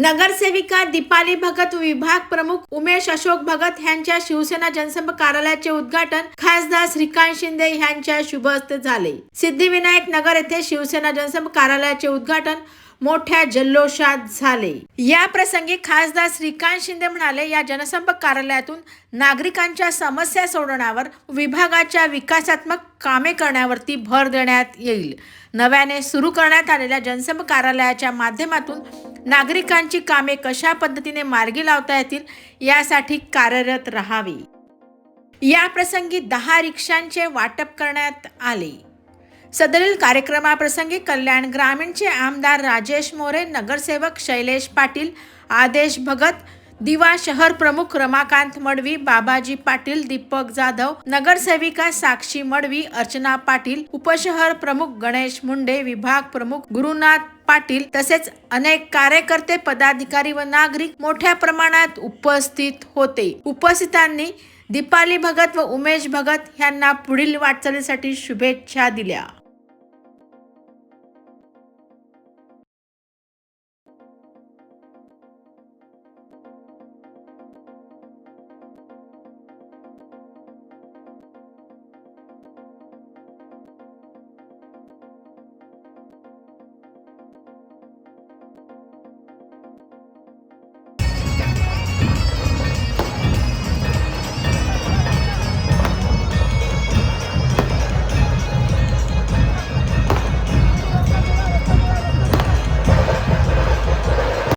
नगरसेविका दीपाली भगत व विभाग प्रमुख उमेश अशोक भगत यांच्या शिवसेना जनसंपर्क कार्यालयाचे उद्घाटन खासदार श्रीकांत शिंदे यांच्या शुभ हस्ते झाले। सिद्धिविनायक नगर येथे शिवसेना जनसंपर्क कार्यालयाचे उद्घाटन मोठ्या जल्लोषात झाले। या प्रसंगी खासदार श्रीकांत शिंदे म्हणाले, या जनसंपर्क कार्यालयातून नागरिकांच्या समस्या सोडवण्यावर, विभागाच्या विकासात्मक कामे करण्यावरती भर देण्यात येईल। नव्याने सुरू करण्यात आलेल्या जनसंपर्क कार्यालयाच्या माध्यमातून नागरिकांची कामे कशा पद्धतीने मार्गी लावता येतील यासाठी कार्यरत राहावे। या प्रसंगी 10 रिक्षांचे वाटप करण्यात आले। सदरील कार्यक्रमाप्रसंगी कल्याण ग्रामीणचे आमदार राजेश मोरे, नगरसेवक शैलेश पाटील, आदेश भगत, दिवा शहर प्रमुख रमाकांत मडवी, बाबाजी पाटील, दीपक जाधव, नगरसेविका साक्षी मडवी, अर्चना पाटील, उपशहर प्रमुख गणेश मुंडे, विभाग प्रमुख गुरुनाथ पाटील तसेच अनेक कार्यकर्ते, पदाधिकारी व नागरिक मोठ्या प्रमाणात उपस्थित होते। उपस्थितांनी दीपाली भगत व उमेश भगत यांना पुढील वाटचालीसाठी शुभेच्छा दिल्या।